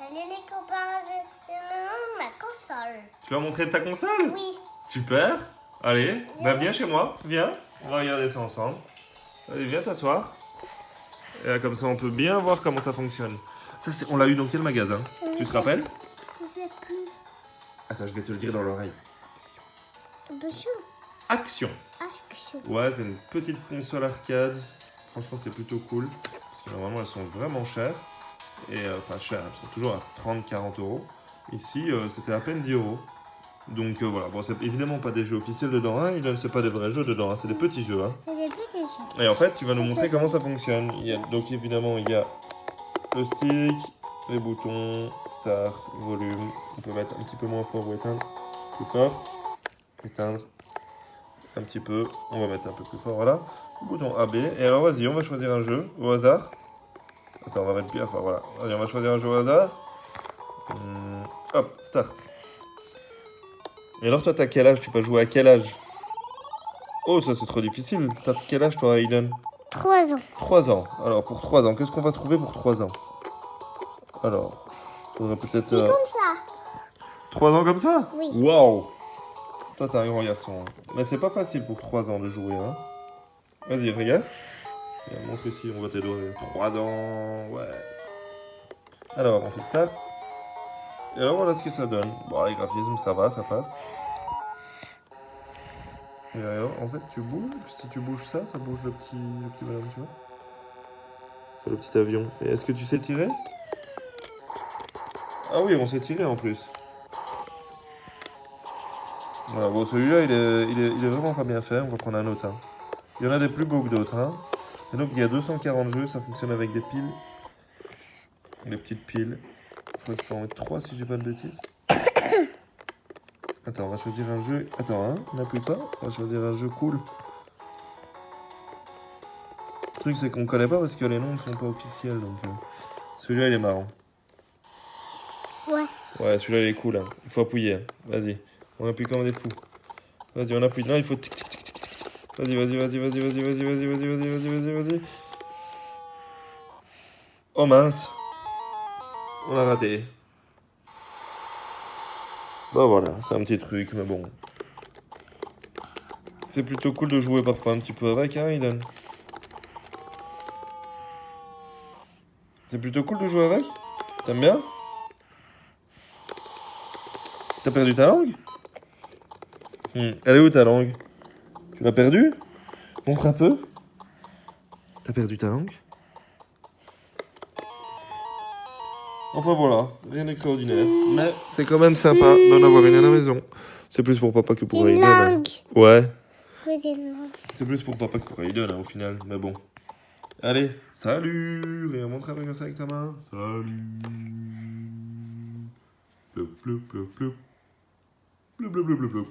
Allez les copains, je me ma console. Tu vas montrer ta console? Oui. Super. Allez, bah viens chez moi, viens. On va regarder ça ensemble. Allez, viens t'asseoir. Et là, comme ça, on peut bien voir comment ça fonctionne. Ça, on l'a eu dans quel magasin? Tu te rappelles? Je sais plus. Attends, je vais te le dire dans l'oreille. Bonjour. Action. Action. Ouais, c'est une petite console arcade. Franchement, c'est plutôt cool. Parce que normalement, elles sont vraiment chères. Et enfin, chères, elles sont toujours à 30-40 euros. Ici, c'était à peine 10 euros. Donc voilà, bon, c'est évidemment pas des jeux officiels dedans, hein. C'est pas des vrais jeux dedans, hein. C'est des petits jeux. Hein. C'est des petits jeux. Et en fait, tu vas nous montrer comment ça fonctionne. Donc évidemment, il y a le stick, les boutons, start, volume. On peut mettre un petit peu moins fort ou éteindre. Plus fort, éteindre. Un petit peu, on va mettre un peu plus fort, voilà. Bouton AB, et alors vas-y, on va choisir un jeu au hasard. Attends, on va mettre bien fort, voilà. Allez, on va choisir un jeu au hasard. Hop, start. Et alors toi, t'as quel âge? Tu vas jouer à quel âge? Oh, ça c'est trop difficile. T'as quel âge toi, Aiden? 3 ans. 3 ans. Alors, pour 3 ans, qu'est-ce qu'on va trouver pour 3 ans? Alors, faudrait peut-être... C'est comme ça. 3 ans comme ça? Oui. Waouh! Toi, t'es un grand garçon. Mais c'est pas facile pour 3 ans de jouer, hein. Vas-y, regarde. Montre ici, on va t'aider. 3 ans, ouais. Alors, on fait start. Et alors, voilà ce que ça donne. Bon, les graphismes, ça va, ça passe. Et alors, en fait, tu bouges. Si tu bouges ça, ça bouge le petit bonhomme, tu vois. C'est le petit avion. Et est-ce que tu sais tirer? Ah oui, on sait tirer en plus. Voilà, bon, celui-là, il est vraiment pas bien fait. On va prendre un autre. Hein. Il y en a des plus beaux que d'autres. Hein. Et donc, il y a 240 jeux. Ça fonctionne avec des piles. Des petites piles. Je crois que je peux en mettre 3 si j'ai pas de bêtises. Attends, on va choisir un jeu. Attends, hein, n'appuie pas. On va choisir un jeu cool. Le truc, c'est qu'on connaît pas parce que les noms ne sont pas officiels. Donc, celui-là, il est marrant. Ouais. Ouais, celui-là, il est cool. Hein. Il faut appuyer. Hein. Vas-y. On appuie comme des fous. Vas-y, on appuie. Non, il faut tic tic tic tic tic. Vas-y, vas-y, vas-y, vas-y, vas-y, vas-y, vas-y, vas-y, vas-y, vas-y, vas-y, vas-y. Oh mince. On a raté. Bah voilà, c'est un petit truc, mais bon. C'est plutôt cool de jouer parfois un petit peu avec, hein, Eden. C'est plutôt cool de jouer avec? T'aimes bien? T'as perdu ta langue? Elle est où ta langue? Tu l'as perdue? Montre un peu. T'as perdu ta langue? Enfin voilà, rien d'extraordinaire. Mais c'est quand même sympa d'en avoir une à la maison. C'est plus pour papa que pour Une Aiden. Hein. langue. Ouais. Oui, c'est une langue. C'est plus pour papa que pour Aiden hein, au final. Mais bon. Allez, salut! Et on montre un peu comme ça avec ta main. Salut! Plou, plou, plou, plou. Plou, plou, plou, plou, plou.